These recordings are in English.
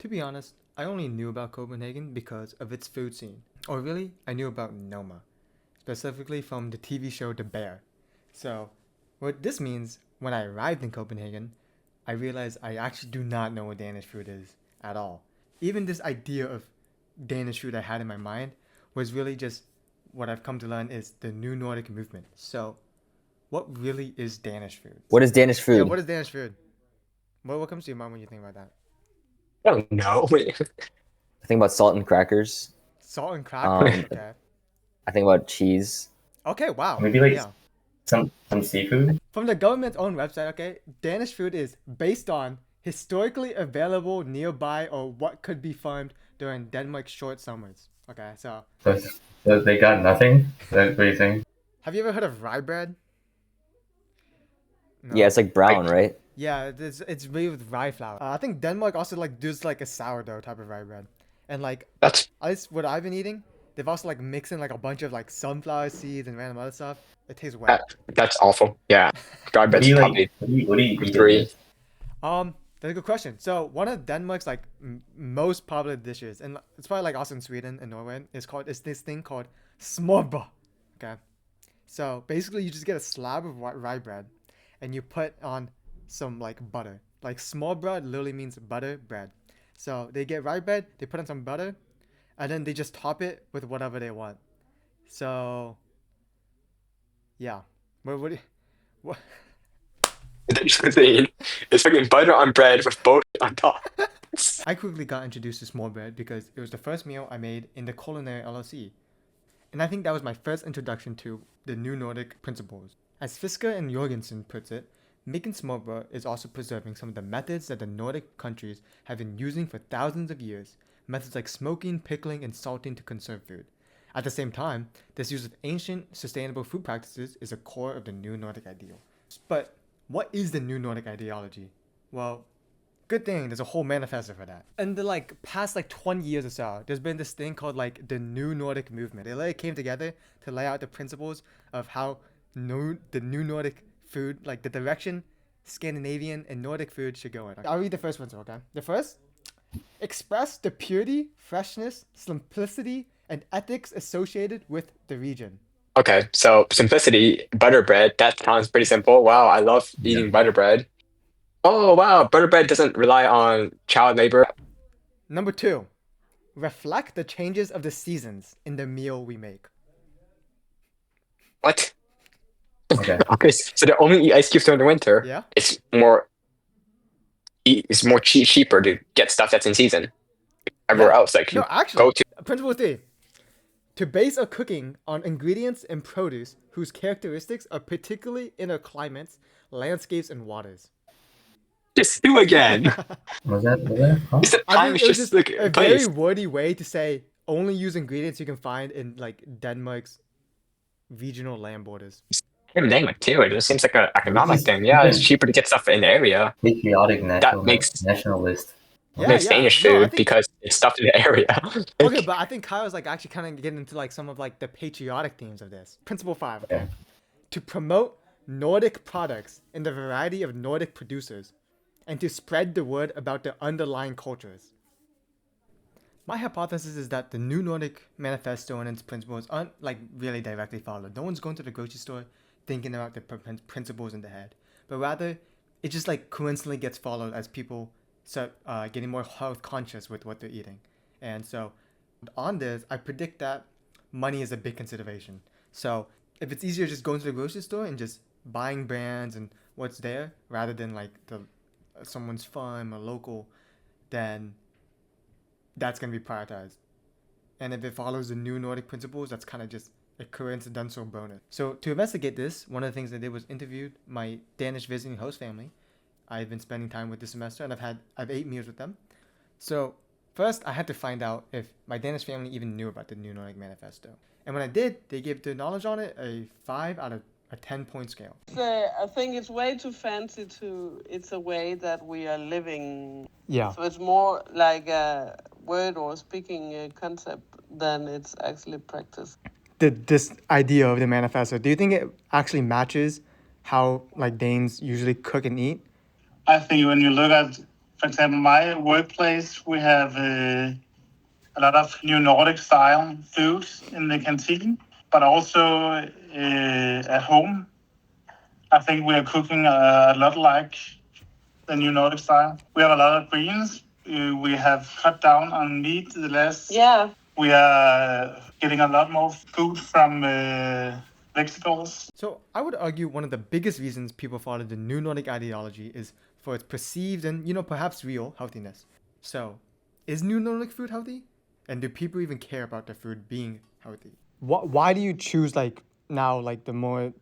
To be honest, I only knew about Copenhagen because of its food scene. Or really, I knew about Noma, specifically from the TV show The Bear. So, what this means, when I arrived in Copenhagen, I realized I actually do not know what Danish food is at all. Even this idea of Danish food I had in my mind was really just what I've come to learn is the new Nordic movement. So, what really is Danish food? What is Danish Yeah, food? what is Danish food? What comes to your mind when you think about that? I don't know. I think about salt and crackers. Salt and crackers. Um, Okay. I think about cheese. Okay. Wow. Maybe like Yeah. some seafood. From the government's own website, okay, Danish food is based on historically available nearby or what could be farmed during Denmark's short summers. Okay, so So, so they got nothing. That's what you're saying. have you ever heard of rye bread? Yeah, No. it's like brown, right? Yeah, it's made with rye flour. I think Denmark also like does like a sourdough type of rye bread, and like That's at least what I've been eating, they've also like mixed in like a bunch of like sunflower seeds and random other stuff. It tastes wet. that's awful. Yeah, dry What do bread's you probably like? What do you eat in three. this? That's a good question. So one of Denmark's like most popular dishes, and it's probably like also in Sweden and Norway, is this thing called smørbrød. Okay, so basically you just get a slab of rye bread, and you put on some like butter. Like smørbrød literally means butter bread. So they get rye bread, they put on some butter, and then they just top it with whatever they want. So yeah, what what? Danish cuisine is fucking butter on bread with both on top. I quickly got introduced to small bread because it was the first meal I made in the culinary LLC. And I think that was my first introduction to the new Nordic principles. As Fisker and Jorgensen puts it, making small bread is also preserving some of the methods that the Nordic countries have been using for thousands of years, methods like smoking, pickling, and salting to conserve food. At the same time, this use of ancient, sustainable food practices is a core of the new Nordic ideal. But what is the new Nordic ideology? Well, good thing there's a whole manifesto for that. In the like past like 20 years or so, there's been this thing called like the new Nordic movement. It like came together to lay out the principles of how the new Nordic food, like the direction Scandinavian and Nordic food should go in. I'll read the first principle, okay? The first, express the purity, freshness, simplicity, and ethics associated with the region. Okay, so simplicity, butter bread. That sounds pretty simple. Wow, I love eating butter bread. Oh wow, butter bread doesn't rely on child labor. Number two, reflect the changes of the seasons in the meal we make. What? Okay. Okay, so they only eat ice cubes during the winter. Yeah? It's more cheaper to get stuff that's in season. Everywhere Yeah. else, like No, you actually, go to. principle three, to base a cooking on ingredients and produce whose characteristics are particularly in our climates, landscapes, and waters. Just do again. Was that? Huh? It's the I time think is it was just just like a place. very wordy way to say only use ingredients you can find in like Denmark's regional land borders. Same Denmark too. It just seems like an economic This is thing. Yeah, it's even cheaper to get stuff in the area. patriotic That makes nationalist. Yeah, Danish No, I food think because it's stuff in the area. okay, but I think Kyle's like actually kind of getting into like some of like the patriotic themes of this. Principle five, okay? Okay. To promote Nordic products in the variety of Nordic producers, and to spread the word about the underlying cultures. My hypothesis is that the new Nordic manifesto and its principles aren't like really directly followed. No one's going to the grocery store thinking about the principles in the head, but rather it just like coincidentally gets followed as people start getting more health conscious with what they're eating. And so on this, I predict that money is a big consideration. So if it's easier just going to the grocery store and just buying brands and what's there rather than like the someone's farm or local, then that's going to be prioritized. And if it follows the new Nordic principles, that's kind of just a coincidental bonus. So to investigate this, one of the things I did was interviewed my Danish visiting host family. I've been spending time with this semester, and I've ate meals with them. So first, I had to find out if my Danish family even knew about the New Nordic Manifesto. And when I did, they gave the knowledge on it a 5 out of a 10-point scale. I think it's way too fancy it's a way that we are living. Yeah. So it's more like a word or speaking concept than it's actually practice. This idea of the manifesto, do you think it actually matches how like Danes usually cook and eat? I think when you look at For example, my workplace, we have a lot of new Nordic style foods in the canteen, but also at home. I think we are cooking a lot like the new Nordic style. We have a lot of greens. We have cut down on meat the last. Yeah. We are getting a lot more food from vegetables. So I would argue one of the biggest reasons people follow the new Nordic ideology is for its perceived and, perhaps real healthiness. So, is new Nordic food healthy? And do people even care about their food being healthy? Why do you choose the more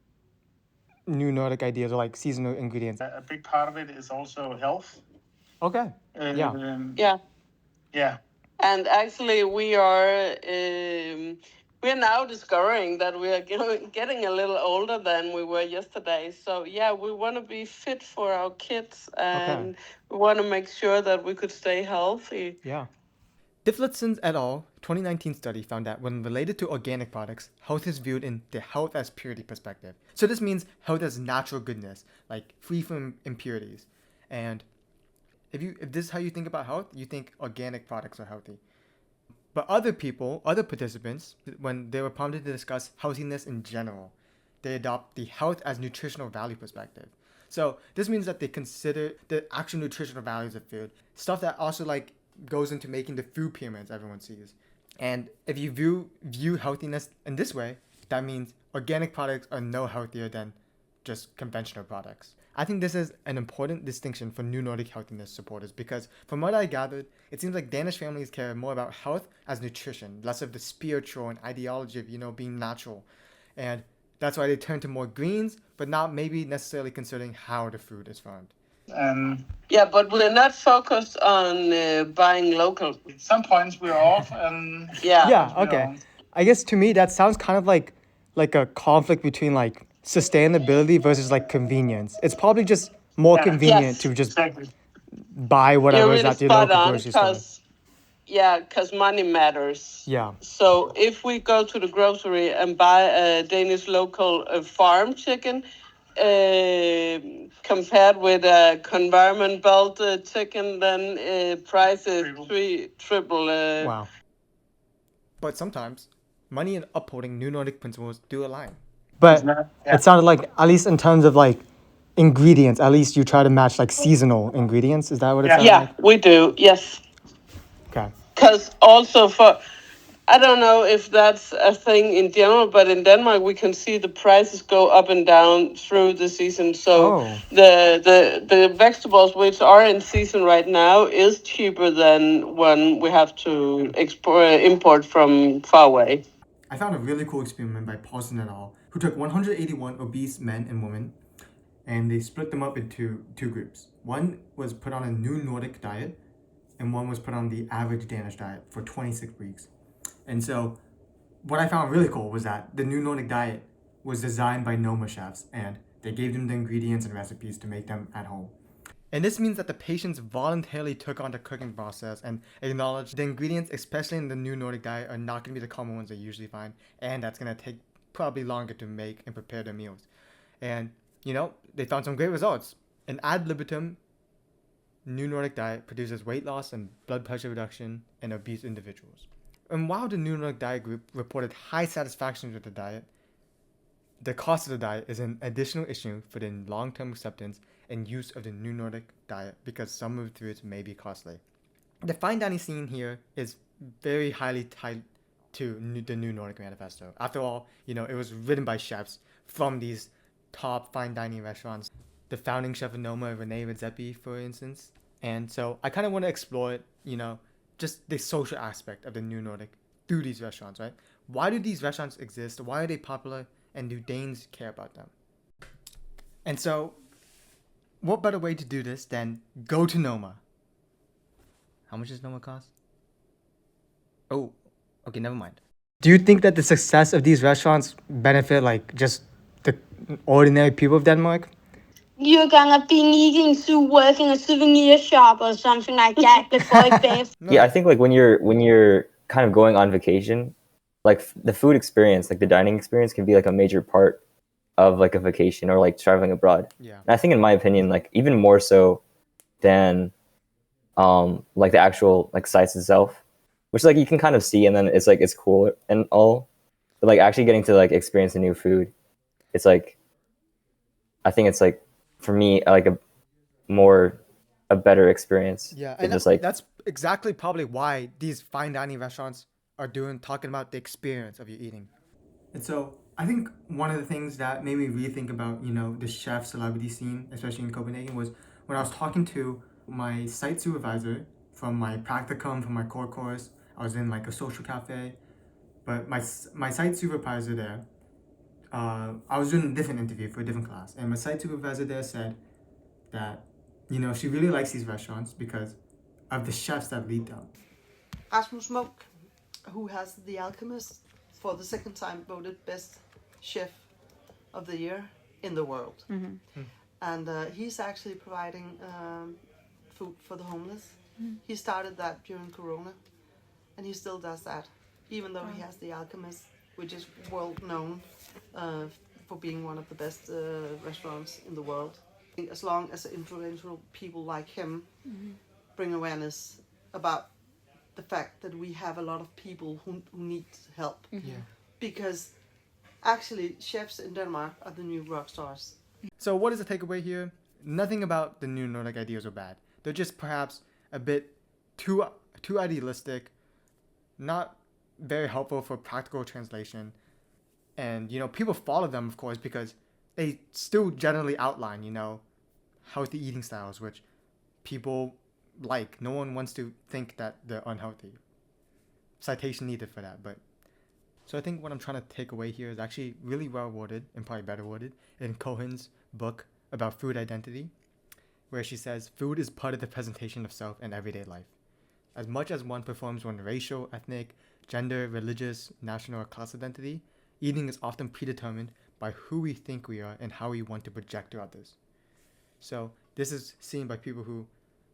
new Nordic ideas or like seasonal ingredients? A big part of it is also health. Okay. Yeah. And actually, we are now discovering that we are getting a little older than we were yesterday. So yeah, we want to be fit for our kids, and we want to make sure that we could stay healthy. Yeah. Diflitson et al. 2019 study found that when related to organic products, health is viewed in the health as purity perspective. So this means health as natural goodness, like free from impurities. And if this is how you think about health, you think organic products are healthy. But other participants, when they were prompted to discuss healthiness in general, they adopt the health as nutritional value perspective. So this means that they consider the actual nutritional values of food, stuff that also goes into making the food pyramids everyone sees. And if you view healthiness in this way, that means organic products are no healthier than just conventional products. I think this is an important distinction for new Nordic healthiness supporters because from what I gathered, it seems like Danish families care more about health as nutrition, less of the spiritual and ideology of, being natural. And that's why they turn to more greens, but not maybe necessarily considering how the food is farmed. Yeah, but we're not focused on buying local. At some points we're off, and okay. I guess to me that sounds kind of like a conflict between sustainability versus convenience. It's probably just more convenient to just buy whatever is at your local grocery store. Because money matters. Yeah. So if we go to the grocery and buy a Danish local farm chicken, compared with a conveyor belt chicken, then price is triple. Wow. But sometimes money and upholding new Nordic principles do align. But it sounded like, at least in terms of ingredients, at least you try to match seasonal ingredients. Is that what it sounds like? Yeah, we do. Yes. Okay. Because also I don't know if that's a thing in general, but in Denmark we can see the prices go up and down through the season. So the vegetables which are in season right now is cheaper than when we have to import from far away. I found a really cool experiment by Paulson et al., who took 181 obese men and women, and they split them up into two groups. One was put on a new Nordic diet, and one was put on the average Danish diet for 26 weeks. And so what I found really cool was that the new Nordic diet was designed by Noma chefs, and they gave them the ingredients and recipes to make them at home. And this means that the patients voluntarily took on the cooking process and acknowledged the ingredients, especially in the new Nordic diet, are not going to be the common ones they usually find, and that's going to take probably longer to make and prepare their meals. And, they found some great results. An ad libitum new Nordic diet produces weight loss and blood pressure reduction in obese individuals. And while the new Nordic diet group reported high satisfaction with the diet, the cost of the diet is an additional issue for the long-term acceptance and use of the new Nordic diet because some of the foods may be costly. The fine dining scene here is very highly tied to the new Nordic Manifesto. After all, it was written by chefs from these top fine dining restaurants. The founding chef of Noma, Rene Redzepi, for instance. And so I kind of want to explore it, just the social aspect of the new Nordic through these restaurants, right? Why do these restaurants exist? Why are they popular? And do Danes care about them? And so, what better way to do this than go to Noma? How much does Noma cost? Oh, okay, never mind. Do you think that the success of these restaurants benefit just the ordinary people of Denmark? You're gonna be needing to work in a souvenir shop or something like that before it pays. Yeah, I think when you're kind of going on vacation, the food experience, the dining experience can be a major part of a vacation or traveling abroad. Yeah. And I think in my opinion, even more so than like the actual like sites itself, which like you can kind of see, and then it's like it's cool and all, but like actually getting to like experience the new food, it's like I think it's like for me like a better experience Yeah, than and just like that's exactly probably why these fine dining restaurants are talking about the experience of your eating. And so I think one of the things that made me rethink about, the chef celebrity scene, especially in Copenhagen, was when I was talking to my site supervisor from my practicum, from my core course. I was in like a social cafe, but my site supervisor there, I was doing a different interview for a different class, and my site supervisor there said that, she really likes these restaurants because of the chefs that lead them. Rasmus Monk, who has The Alchemist for the second time voted best chef of the year in the world. And he's actually providing food for the homeless. He started that during Corona, and he still does that, even though he has The Alchemist, which is world known for being one of the best restaurants in the world. As long as influential people like him bring awareness about the fact that we have a lot of people who need help. Yeah. Because actually, chefs in Denmark are the new rock stars. So what is the takeaway here? Nothing about the new Nordic ideas are bad. They're just perhaps a bit too idealistic, not very helpful for practical translation. And, people follow them, of course, because they still generally outline, healthy eating styles, which people like. No one wants to think that they're unhealthy. Citation needed for that, but so I think what I'm trying to take away here is actually really well worded, and probably better worded, in Cohen's book about food identity, where she says, food is part of the presentation of self in everyday life. As much as one performs one's racial, ethnic, gender, religious, national, or class identity, eating is often predetermined by who we think we are and how we want to project to others. So this is seen by people who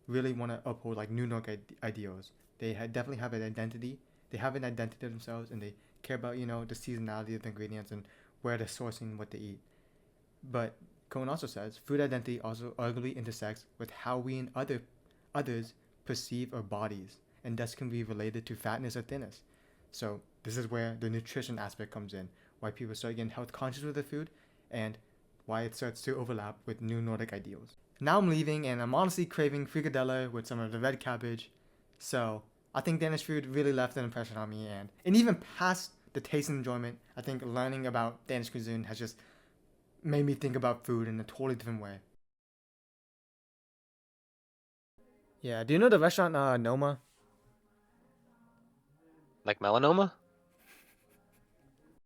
really want to uphold like New Nordic ideals. They definitely have an identity. They have an identity of themselves, and they care about, the seasonality of the ingredients and where they're sourcing what they eat. But Cohen also says food identity also arguably intersects with how we and others perceive our bodies, and thus can be related to fatness or thinness. So this is where the nutrition aspect comes in, why people start getting health conscious with their food, and why it starts to overlap with new Nordic ideals. Now I'm leaving, and I'm honestly craving frikadelle with some of the red cabbage. So I think Danish food really left an impression on me, and even past the taste and enjoyment, I think learning about Danish cuisine has just made me think about food in a totally different way. Yeah, do you know the restaurant Noma? Like melanoma?